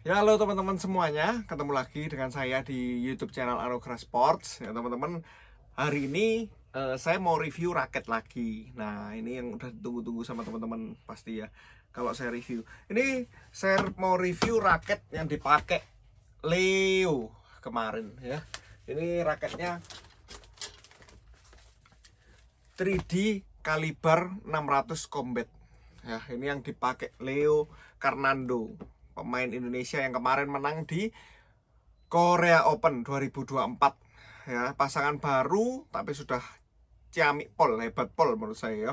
Ya, halo teman-teman semuanya, ketemu lagi dengan saya di YouTube channel Anugerah Sports. Ya, teman-teman, hari ini saya mau review raket lagi. Nah, ini yang udah ditunggu-tunggu sama teman-teman pasti ya. Kalau saya review, ini saya mau review raket yang dipakai Leo kemarin ya. Ini raketnya 3D kaliber 600 combat. Ya, ini yang dipakai Leo Karnando, pemain Indonesia yang kemarin menang di Korea Open 2024 ya. Pasangan baru tapi sudah ciamik pol, hebat pol menurut saya ya.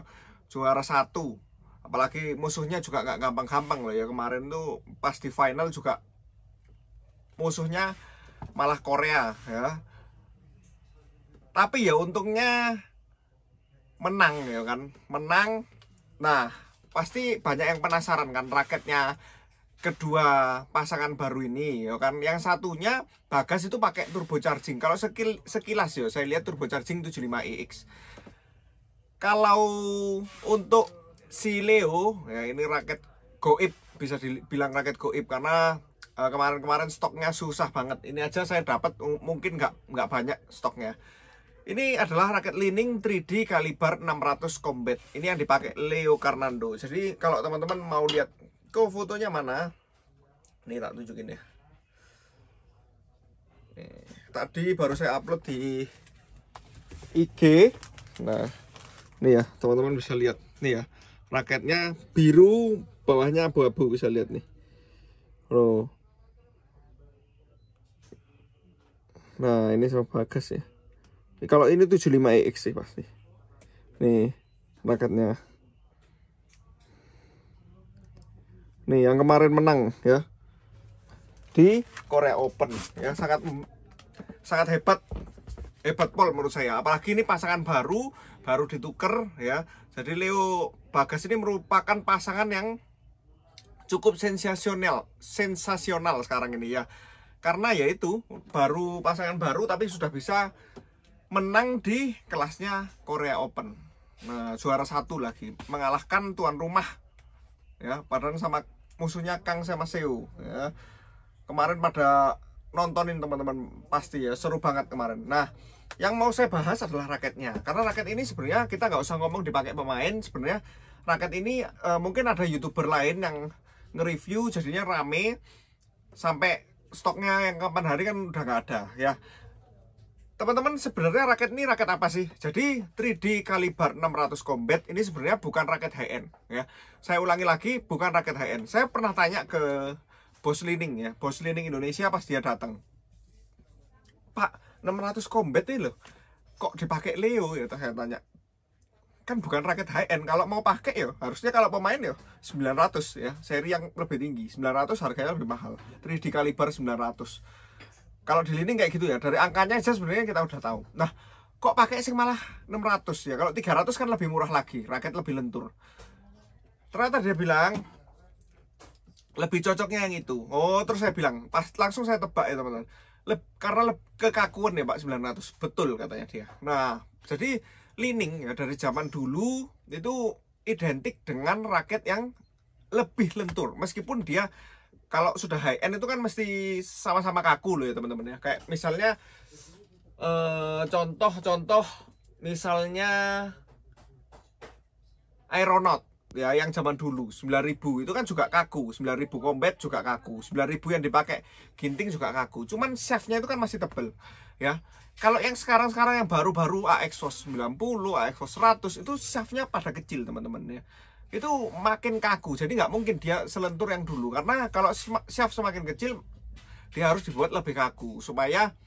Juara satu, apalagi musuhnya juga nggak gampang-gampang loh ya. Kemarin tuh pas di final juga musuhnya malah Korea ya. Tapi ya untungnya menang ya kan, menang. Nah, pasti banyak yang penasaran kan raketnya kedua pasangan baru ini ya kan. Yang satunya Bagas itu pakai turbocharging. Kalau sekilas ya saya lihat turbocharging 75EX. Kalau untuk si Leo ya, ini raket goib, bisa dibilang raket goib karena kemarin-kemarin stoknya susah banget. Ini aja saya dapat mungkin nggak banyak stoknya. Ini adalah raket Li-Ning 3D kaliber 600 combat. Ini yang dipakai Leo Karnando. Jadi kalau teman-teman mau lihat ke fotonya mana, ini tak tunjukin ya. Nih, tadi baru saya upload di IG. Nah, nih ya, teman-teman bisa lihat. Nih ya, raketnya biru, bawahnya abu-abu, bisa lihat nih. Oh. Nah, ini sama Bagas ya. Kalau ini 75EX sih pasti. Nih, raketnya. Nih, yang kemarin menang ya di Korea Open ya, sangat hebat pol menurut saya. Apalagi ini pasangan baru dituker ya. Jadi Leo Bagas ini merupakan pasangan yang cukup sensasional sekarang ini ya. Karena yaitu baru pasangan baru tapi sudah bisa menang di kelasnya Korea Open. Nah, juara satu lagi, mengalahkan tuan rumah ya, padahal sama musuhnya Kang sama Seo ya. Kemarin pada nontonin teman-teman pasti ya, seru banget kemarin. Nah, yang mau saya bahas adalah raketnya, karena raket ini sebenarnya kita nggak usah ngomong dipakai pemain. Sebenarnya raket ini mungkin ada YouTuber lain yang nge-review jadinya rame sampai stoknya yang kapan hari kan udah nggak ada ya. Teman-teman, sebenarnya raket ini raket apa sih? Jadi 3D kaliber 600 combat ini sebenarnya bukan raket high end ya. Saya ulangi lagi, bukan raket high end. Saya pernah tanya ke Bos Li-Ning ya, Bos Li-Ning Indonesia pas dia datang. Pak, 600 combat ini loh, kok dipakai Leo ya? Saya tanya. Kan bukan raket high end. Kalau mau pakai ya harusnya kalau pemain ya 900 ya, seri yang lebih tinggi. 900 harganya lebih mahal. 3D kaliber 900. Kalau di Li-Ning kayak gitu ya, dari angkanya aja sebenarnya kita udah tahu. Nah, kok pakai sih malah 600 ya? Kalau 300 kan lebih murah lagi, raket lebih lentur. Ternyata dia bilang lebih cocoknya yang itu. Oh, terus saya bilang, pas langsung saya tebak ya teman-teman. Karena kekakuan ya Pak 900. Betul katanya dia. Nah, jadi Li-Ning ya dari zaman dulu itu identik dengan raket yang lebih lentur. Meskipun dia kalau sudah high end itu kan mesti sama-sama kaku loh ya teman-teman ya. Kayak misalnya contoh misalnya Aeronaut ya, yang zaman dulu 9000 itu kan juga kaku, 9000 combat juga kaku, 9000 yang dipakai ginting juga kaku, cuman shaftnya itu kan masih tebel ya. Kalau yang sekarang yang baru-baru AX-Force 90, AX-Force 100 itu shaftnya pada kecil teman-teman ya, itu makin kaku. Jadi nggak mungkin dia selentur yang dulu, karena kalau shaft semakin kecil dia harus dibuat lebih kaku supaya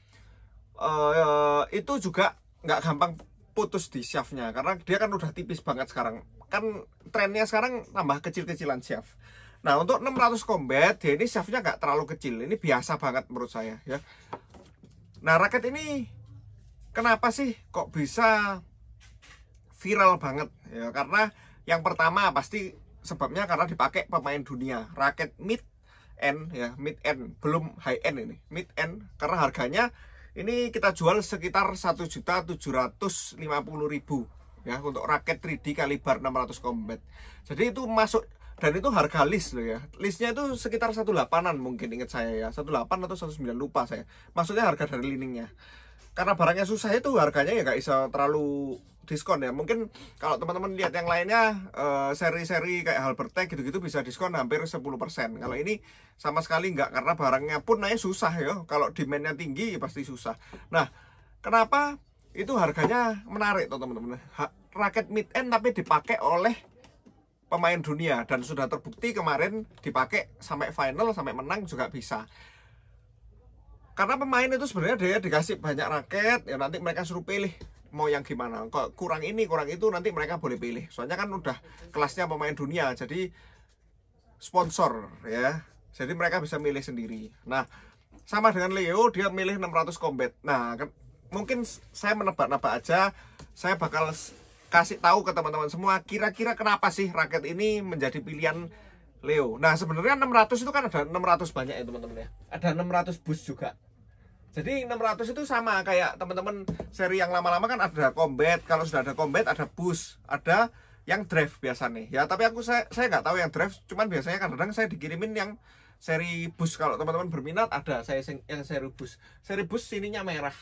itu juga nggak gampang putus di shaftnya, karena dia kan udah tipis banget sekarang. Kan trennya sekarang tambah kecil-kecilan shaft. Nah, untuk 600 combat dia ini shaftnya nggak terlalu kecil. Ini biasa banget menurut saya ya. Nah, raket ini kenapa sih kok bisa viral banget ya? Karena yang pertama pasti sebabnya karena dipakai pemain dunia. Raket mid end ya, mid end, belum high end ini. Mid end karena harganya ini kita jual sekitar 1.750.000 ya untuk raket 3D kaliber 600 combat. Jadi itu masuk Dan itu harga list loh ya. Listnya itu sekitar 18-an mungkin, ingat saya ya, 18 atau 19 lupa saya. Maksudnya harga dari liningnya. Karena barangnya susah itu harganya ya nggak bisa terlalu diskon ya. Mungkin kalau teman-teman lihat yang lainnya seri-seri kayak Halbertech gitu-gitu bisa diskon hampir 10%. Kalau ini sama sekali nggak, karena barangnya pun naik susah ya. Kalau demandnya tinggi ya pasti susah. Nah, kenapa itu harganya menarik tuh teman-teman? Raket mid end tapi dipakai oleh pemain dunia, dan sudah terbukti kemarin dipakai sampai final, sampai menang juga bisa. Karena pemain itu sebenarnya dia dikasih banyak raket ya, nanti mereka suruh pilih mau yang gimana. Kok kurang ini kurang itu nanti mereka boleh pilih, soalnya kan udah kelasnya pemain dunia, jadi sponsor ya, jadi mereka bisa milih sendiri. Nah, sama dengan Leo, dia milih 600 combat. Nah, mungkin saya menebak-nebak aja, saya bakal kasih tahu ke teman-teman semua kira-kira kenapa sih raket ini menjadi pilihan Leo. Nah, sebenarnya 600 itu kan ada 600 banyak ya teman-teman ya. Ada 600 boost juga. Jadi 600 itu sama kayak teman-teman seri yang lama-lama kan ada combat. Kalau sudah ada combat ada boost, ada yang drive biasanya. Ya, tapi saya nggak tahu yang drive, cuman biasanya kadang-kadang saya dikirimin yang seri boost. Kalau teman-teman berminat ada saya yang seri boost. Seri boost sininya merah.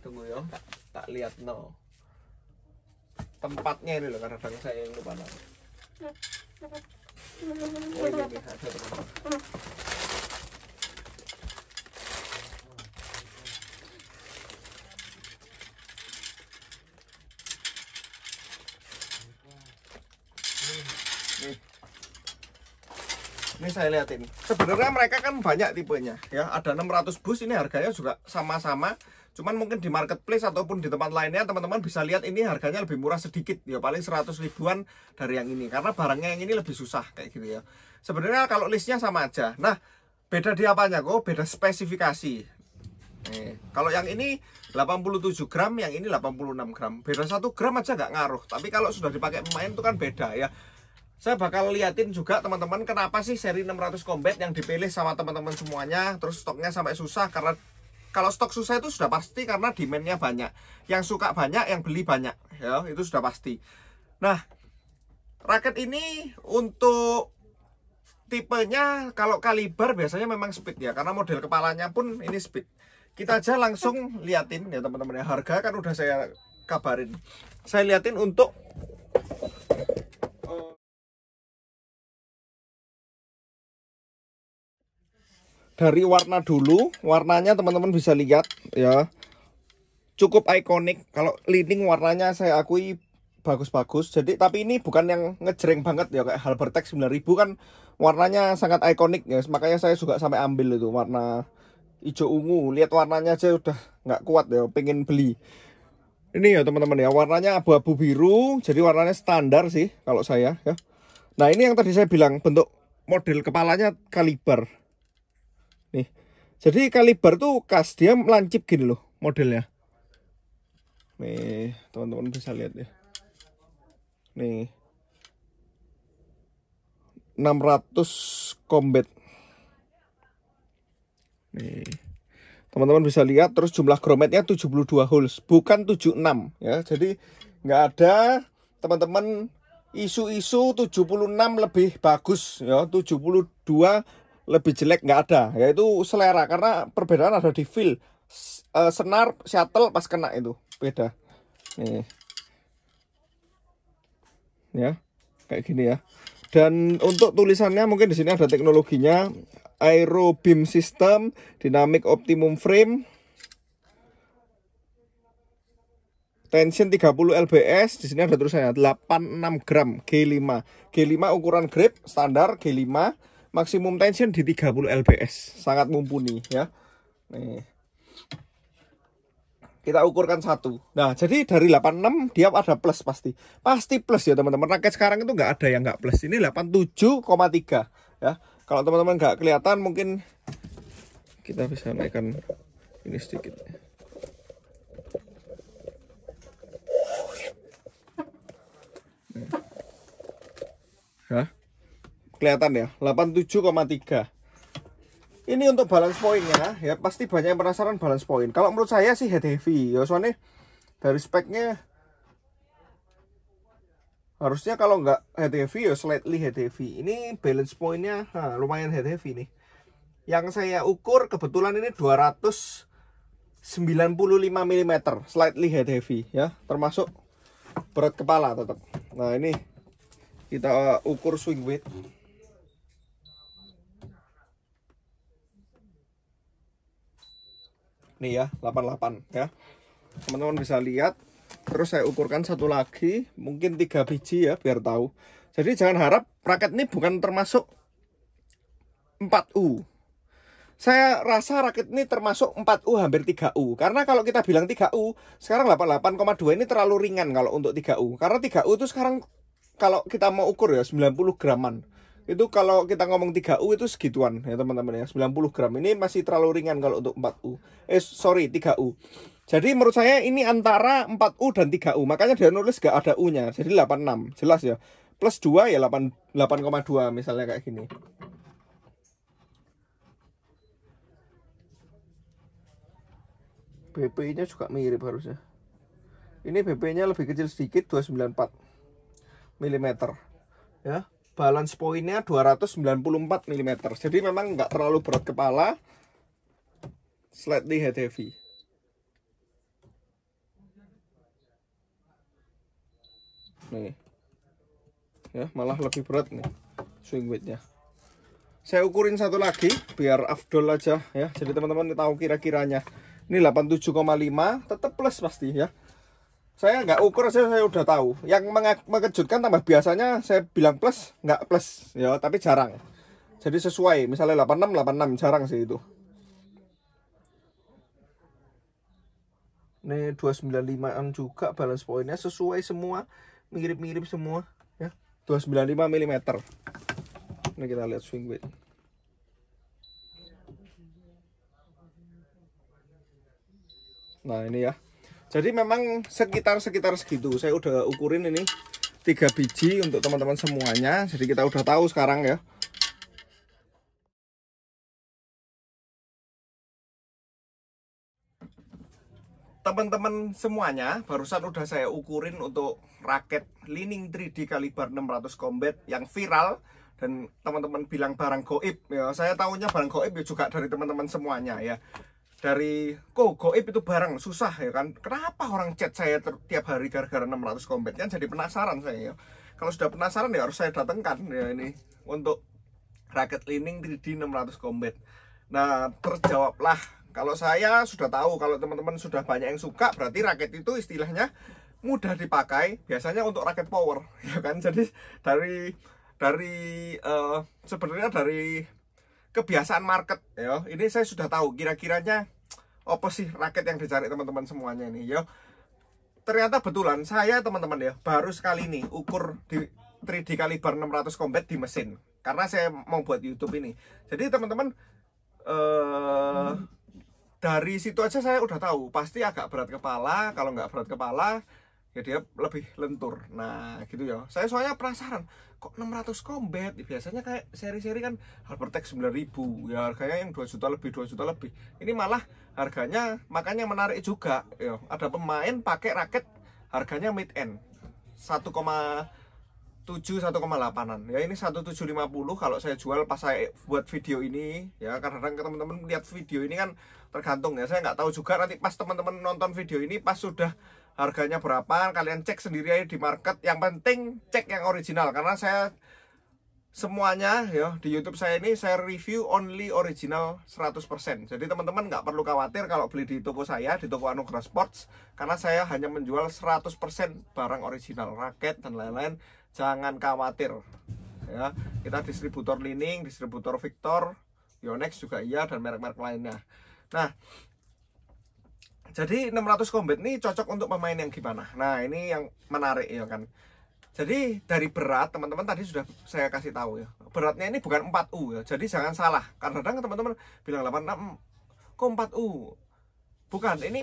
Tunggu ya, tak lihat no. Tempatnya ini loh, kadang-kadang saya yang lupa nama. Oh, ini ada teman-teman. Ini saya liatin. Sebenarnya mereka kan banyak tipenya ya. Ada 600 boost, ini harganya juga sama-sama. Cuman mungkin di marketplace ataupun di tempat lainnya teman-teman bisa lihat ini harganya lebih murah sedikit ya, paling 100 ribuan dari yang ini, karena barangnya yang ini lebih susah kayak gitu ya. Sebenarnya kalau listnya sama aja. Nah, beda di apanya kok? Beda spesifikasi. Kalau yang ini 87 gram, yang ini 86 gram. Beda 1 gram aja nggak ngaruh. Tapi kalau sudah dipakai pemain itu kan beda ya. Saya bakal liatin juga teman-teman kenapa sih seri 600 combat yang dipilih sama teman-teman semuanya, terus stoknya sampai susah. Karena kalau stok susah itu sudah pasti karena demandnya banyak, yang suka banyak, yang beli banyak ya, itu sudah pasti. Nah, raket ini untuk tipenya kalau kaliber biasanya memang speed ya, karena model kepalanya pun ini speed. Kita aja langsung liatin ya teman-teman ya, harga kan udah saya kabarin. Saya liatin untuk dari warna dulu. Warnanya teman-teman bisa lihat ya, cukup ikonik. Kalau lining warnanya saya akui bagus-bagus. Jadi tapi ini bukan yang ngejreng banget ya kayak Halbertech 9000 kan warnanya sangat ikonik ya. Makanya saya juga sampai ambil itu warna hijau ungu. Lihat warnanya aja udah nggak kuat ya, pengen beli. Ini ya teman-teman ya, warnanya abu-abu biru. Jadi warnanya standar sih kalau saya ya. Nah, ini yang tadi saya bilang bentuk model kepalanya kaliber. Nih, jadi kaliber tuh khas, dia melancip gini loh modelnya. Nih, teman-teman bisa lihat ya. Nih, 600 combat. Nih, teman-teman bisa lihat. Terus jumlah grometnya 72 holes, bukan 76 ya. Jadi nggak ada teman-teman isu-isu 76 lebih bagus ya, 72 lebih jelek, nggak ada ya. Itu selera, karena perbedaan ada di feel. Senar shuttle pas kena itu beda nih ya, kayak gini ya. Dan untuk tulisannya mungkin di sini ada teknologinya, Aero Beam System, Dynamic Optimum Frame, tension 30 lbs. Di sini ada tulisannya 86 gram G5. G5 ukuran grip standar G5, maksimum tension di 30 lbs, sangat mumpuni ya. Nih, kita ukurkan satu. Nah, jadi dari 86 dia ada plus, pasti plus ya teman-teman. Raket sekarang itu nggak ada yang nggak plus. Ini 87,3 ya. Kalau teman-teman nggak kelihatan, mungkin kita bisa naikkan ini sedikit. Ya, kelihatan ya, 87,3. Ini untuk balance pointnya ya, pasti banyak yang penasaran balance point. Kalau menurut saya sih head heavy ya, soalnya dari speknya Harusnya kalau nggak head heavy ya slightly head heavy. Ini balance pointnya lumayan head heavy nih. Yang saya ukur kebetulan ini 295 mm, slightly head heavy ya, termasuk berat kepala tetap. Nah ini kita ukur swing weight. Nih ya, 88 ya. Teman-teman bisa lihat. Terus saya ukurkan satu lagi, mungkin 3 biji ya biar tahu. Jadi jangan harap raket ini bukan termasuk 4U. Saya rasa raket ini termasuk 4U hampir 3U. Karena kalau kita bilang 3U, sekarang 88,2 ini terlalu ringan kalau untuk 3U. Karena 3U itu sekarang kalau kita mau ukur ya 90 graman. Itu kalau kita ngomong 3U itu segituan ya teman-teman ya, 90 gram. Ini masih terlalu ringan kalau untuk 4U. Sorry, 3U. Jadi menurut saya ini antara 4U dan 3U. Makanya dia nulis gak ada U-nya. Jadi 86. Jelas ya. Plus 2 ya 8,2 misalnya kayak gini. BP-nya juga mirip harusnya. Ini BP-nya lebih kecil sedikit, 294 mm ya. Balance pointnya 294 mm. Jadi memang nggak terlalu berat kepala, slightly head heavy. Nih ya, malah lebih berat nih swing weight-nya. Saya ukurin satu lagi biar afdol aja ya. Jadi teman-teman tahu kira-kiranya. Ini 87,5, tetap plus pasti ya. Saya nggak ukur aja saya udah tahu. Yang mengejutkan tambah biasanya saya bilang plus, nggak plus ya, tapi jarang. Jadi sesuai, misalnya 86 jarang sih itu. Ini 295an juga balance pointnya sesuai semua, mirip-mirip semua ya. 295 mm. Ini kita lihat swing weight. Nah ini ya. Jadi memang sekitar segitu. Saya udah ukurin ini 3 biji untuk teman-teman semuanya. Jadi kita udah tahu sekarang ya. Teman-teman semuanya, barusan udah saya ukurin untuk raket Li-Ning 3D kaliber 600 combat yang viral. Dan teman-teman bilang barang goib ya. Saya tahunya barang goib ya juga dari teman-teman semuanya ya. Dari kok goib itu barang susah ya kan. Kenapa orang chat saya tiap hari gara-gara 600 combat kan, jadi penasaran saya ya. Kalau sudah penasaran ya harus saya datangkan ya ini untuk raket Li-Ning 3D 600 combat. Nah terjawablah. Kalau saya sudah tahu, kalau teman-teman sudah banyak yang suka, berarti raket itu istilahnya mudah dipakai, biasanya untuk raket power ya kan. Jadi sebenarnya dari kebiasaan market ya, ini saya sudah tahu kira-kiranya apa sih raket yang dicari teman-teman semuanya ini ya. Ternyata betulan saya teman-teman ya baru sekali ini ukur di 3D kaliber 600 combat di mesin, karena saya mau buat YouTube ini. Jadi teman-teman dari situ aja saya udah tahu pasti agak berat kepala. Kalau nggak berat kepala ya dia lebih lentur. Nah gitu ya. Saya soalnya penasaran, kok 600 combat biasanya kayak seri-seri kan Halbertex 9.000 ya, harganya yang 2 juta lebih, 2 juta lebih. Ini malah harganya makanya menarik juga ya. Ada pemain pakai raket harganya mid end 1,7 1,8an ya. Ini 1750 kalau saya jual pas saya buat video ini ya. Kadang-kadang teman-teman lihat video ini kan tergantung ya, saya nggak tahu juga nanti pas teman-teman nonton video ini pas sudah harganya berapa, kalian cek sendiri aja di market. Yang penting cek yang original, karena saya semuanya ya di YouTube saya ini saya review only original 100%. Jadi teman-teman nggak perlu khawatir kalau beli di toko saya, di toko Anugerah Sports, karena saya hanya menjual 100% barang original, raket dan lain-lain. Jangan khawatir ya. Kita distributor Li-Ning, distributor Victor, Yonex juga iya, dan merek-merek lainnya. Nah jadi 600 combat ini cocok untuk pemain yang gimana? Nah ini yang menarik ya kan. Jadi dari berat teman-teman tadi sudah saya kasih tahu ya. Beratnya ini bukan 4U ya. Jadi jangan salah. Kadang-kadang teman-teman bilang 86 kok 4U. Bukan, ini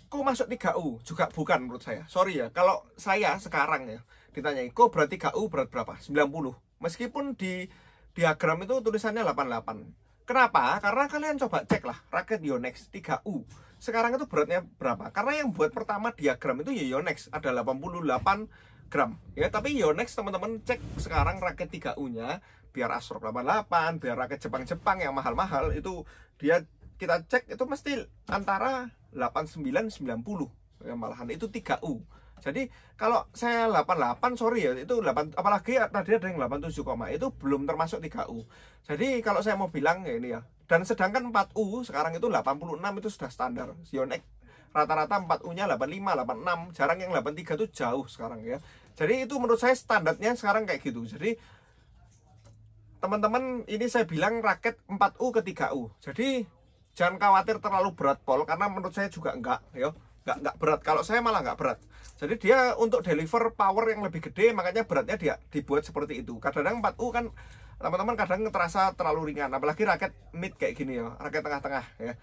kok masuk 3U juga bukan menurut saya. Sorry ya. Kalau saya sekarang ya ditanyai kok berat 3U berat berapa? 90. Meskipun di diagram itu tulisannya 88. Kenapa? Karena kalian coba cek lah raket Yonex 3U. Sekarang itu beratnya berapa? Karena yang buat pertama diagram itu ya Yonex ada 88,5 gram ya. Tapi Yonex teman-teman cek sekarang raket 3U nya, biar Astrok 88, biar raket Jepang-Jepang yang mahal-mahal itu dia kita cek itu mesti antara 89-90 ya, malahan itu 3U. Jadi kalau saya 88 sorry ya, itu 8, apalagi tadi ada yang 87, itu belum termasuk 3U. Jadi kalau saya mau bilang ya ini ya, dan sedangkan 4U sekarang itu 86 itu sudah standar. Yonex rata-rata 4U nya 85, 86, jarang yang 83 itu jauh sekarang ya. Jadi itu menurut saya standarnya sekarang kayak gitu. Jadi teman-teman ini saya bilang raket 4U ke 3U. Jadi jangan khawatir terlalu berat pol, karena menurut saya juga enggak ya. Enggak berat, kalau saya malah enggak berat. Jadi dia untuk deliver power yang lebih gede, makanya beratnya dia dibuat seperti itu. Kadang-kadang 4U kan teman-teman kadang terasa terlalu ringan, apalagi raket mid kayak gini ya, raket tengah-tengah ya,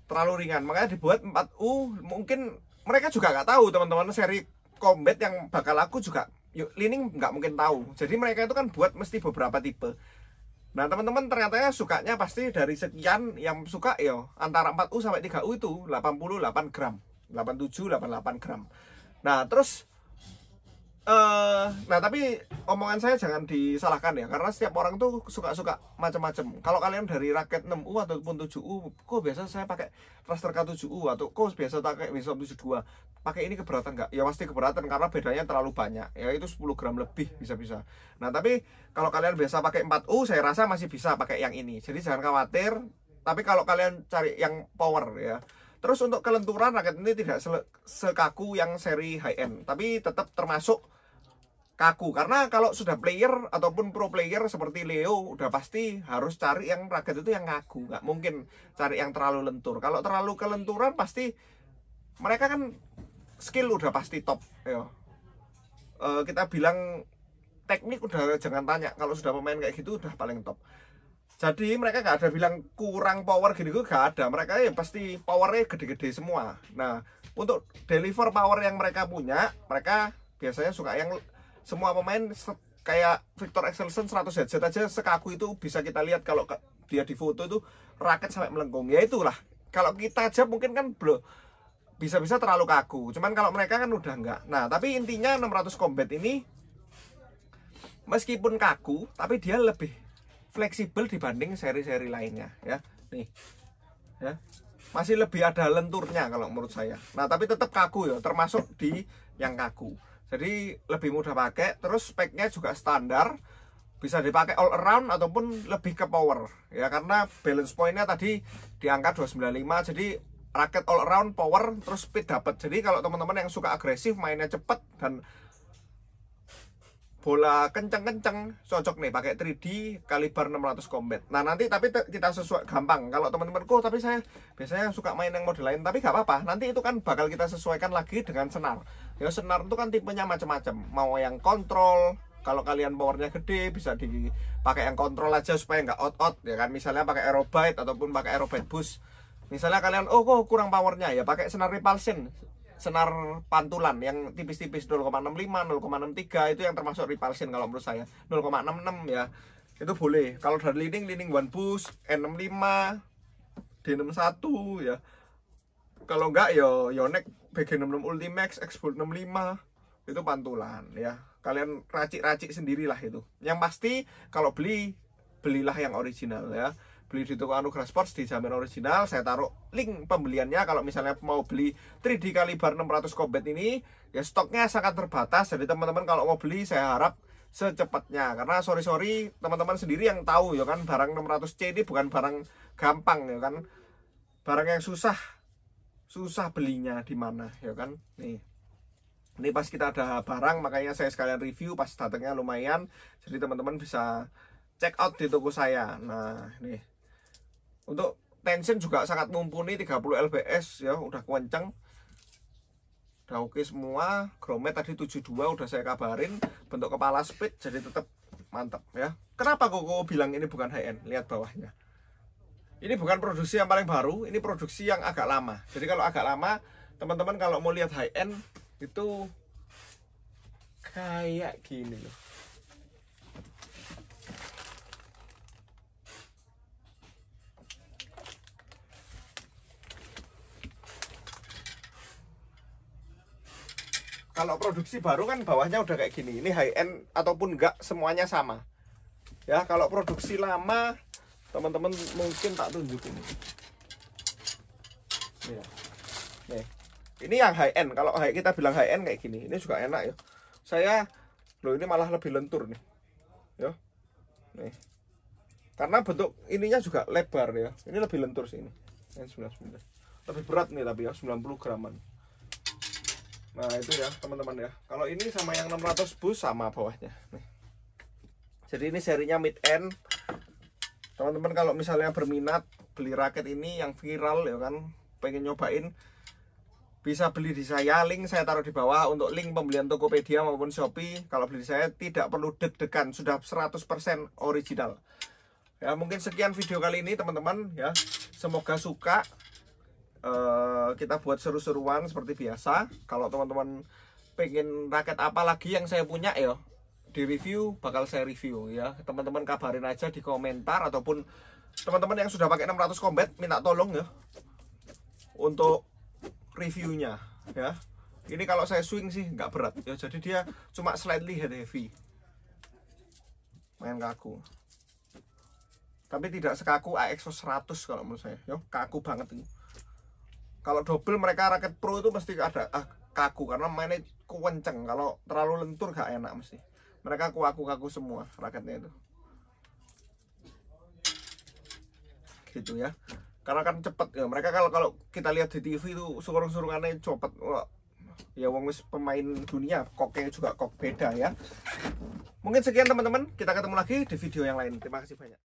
terlalu ringan, makanya dibuat 4U. Mungkin mereka juga nggak tahu teman-teman, seri combat yang bakal laku juga Li-Ning nggak mungkin tahu. Jadi mereka itu kan buat mesti beberapa tipe. Nah teman-teman ternyata sukanya pasti dari sekian yang suka ya antara 4U sampai 3U itu 88 gram, 87, 88 gram. Nah terus nah tapi omongan saya jangan disalahkan ya, karena setiap orang tuh suka-suka macam-macam. Kalau kalian dari raket 6U ataupun 7U, kok biasa saya pakai Raster K7U, atau kok biasa pakai Wisdom 72, pakai ini keberatan nggak? Ya pasti keberatan, karena bedanya terlalu banyak ya, itu 10 gram lebih bisa-bisa. Nah tapi kalau kalian biasa pakai 4U, saya rasa masih bisa pakai yang ini, jadi jangan khawatir. Tapi kalau kalian cari yang power ya. Terus untuk kelenturan, raket ini tidak sekaku yang seri high end, tapi tetap termasuk kaku. Karena kalau sudah player ataupun pro player seperti Leo, udah pasti harus cari yang raket itu yang ngaku, nggak mungkin cari yang terlalu lentur. Kalau terlalu kelenturan pasti mereka kan skill udah pasti top ya. Kita bilang teknik udah jangan tanya, kalau sudah pemain kayak gitu udah paling top. Jadi mereka nggak ada bilang kurang power gini-gini, nggak ada. Mereka ya pasti powernya gede-gede semua. Nah untuk deliver power yang mereka punya, mereka biasanya suka yang semua pemain kayak Victor Excelsen 100 headset aja sekaku itu, bisa kita lihat kalau dia di foto itu raket sampai melengkung. Ya itulah, kalau kita aja mungkin kan belum bisa-bisa terlalu kaku, cuman kalau mereka kan udah enggak. Nah tapi intinya 600 combat ini meskipun kaku, tapi dia lebih fleksibel dibanding seri-seri lainnya ya. Nih ya, masih lebih ada lenturnya kalau menurut saya. Nah tapi tetap kaku ya, termasuk di yang kaku. Jadi lebih mudah pakai, terus speknya juga standar, bisa dipakai all around ataupun lebih ke power ya, karena balance pointnya tadi di angka 295. Jadi raket all around, power, terus speed dapat. Jadi kalau teman-teman yang suka agresif, mainnya cepet dan bola kenceng-kenceng, cocok nih pakai 3D kaliber 600 combat. Nah nanti tapi kita sesuai gampang. Kalau teman-teman kok tapi saya biasanya suka main yang model lain, tapi gak apa-apa. Nanti itu kan bakal kita sesuaikan lagi dengan senar. Ya senar itu kan tipenya macam-macam. Mau yang kontrol, kalau kalian powernya gede bisa dipakai yang kontrol aja supaya nggak out ya kan. Misalnya pakai aerobite ataupun pakai aerobite boost. Misalnya kalian oh kok kurang powernya, ya pakai senar repulsion, senar pantulan yang tipis-tipis 0,65, 0,63 itu yang termasuk repulsion kalau menurut saya. 0,66 ya. Itu boleh. Kalau dari Li-Ning One Boost, N65, D61 ya. Kalau enggak ya Yonex BG66 Ultimax, X-Bolt 65 itu pantulan ya. Kalian racik-racik sendirilah itu. Yang pasti kalau belilah yang original ya. Beli di toko Anugerah Sports dijamin original. Saya taruh link pembeliannya. Kalau misalnya mau beli 3D kaliber 600 combat ini ya, stoknya sangat terbatas. Jadi teman-teman kalau mau beli saya harap secepatnya, karena sorry teman-teman sendiri yang tahu ya kan, barang 600C ini bukan barang gampang ya kan, barang yang susah belinya di mana ya kan. Nih ini pas kita ada barang, makanya saya sekalian review, pas datangnya lumayan, jadi teman-teman bisa check out di toko saya. Nah nih untuk tension juga sangat mumpuni, 30 lbs ya, udah kenceng, udah oke semua. Grommet tadi 72 udah saya kabarin, bentuk kepala speed, jadi tetap mantap ya. Kenapa kok bilang ini bukan high end? Lihat bawahnya, ini bukan produksi yang paling baru, ini produksi yang agak lama. Jadi kalau agak lama, teman-teman kalau mau lihat high end itu kayak gini loh. kalau produksi baru kan bawahnya udah kayak gini. Ini high end ataupun enggak semuanya sama. Ya, kalau produksi lama teman-teman mungkin tak tunjukin. Nih, nih. Ini yang high end. Kalau kita bilang high end kayak gini. Ini juga enak ya. Loh ini malah lebih lentur nih. Ya. Nih. Karena bentuk ininya juga lebar ya. Ini lebih lentur sih ini. N99. Lebih berat nih tapi ya, 90 graman. Nah itu ya teman-teman ya. Kalau ini sama yang 600 bus sama bawahnya nih. Jadi ini serinya mid end. Teman-teman kalau misalnya berminat beli raket ini yang viral ya kan, pengen nyobain, bisa beli di saya. Link saya taruh di bawah untuk link pembelian Tokopedia maupun Shopee. Kalau beli di saya tidak perlu deg-degan, sudah 100% original. Ya mungkin sekian video kali ini teman-teman ya. Semoga suka. Kita buat seru-seruan seperti biasa. Kalau teman-teman pengen raket apa lagi yang saya punya ya, di review bakal saya review ya. Teman-teman kabarin aja di komentar, ataupun teman-teman yang sudah pakai 600 combat minta tolong ya untuk reviewnya ya. Ini kalau saya swing sih nggak berat ya, jadi dia cuma slightly head heavy, main kaku, tapi tidak sekaku AXO 100 kalau menurut saya ya, kaku banget ini. Kalau double mereka raket pro itu mesti ada kaku karena mainnya kenceng. Kalau terlalu lentur gak enak mesti. Mereka kaku semua raketnya itu. Gitu ya. Karena kan cepet ya. Mereka kalau kita lihat di TV itu surung-surungannya cepet. Wah, ya wong wis pemain dunia, koknya juga kok beda ya. Mungkin sekian teman-teman. Kita ketemu lagi di video yang lain. Terima kasih banyak.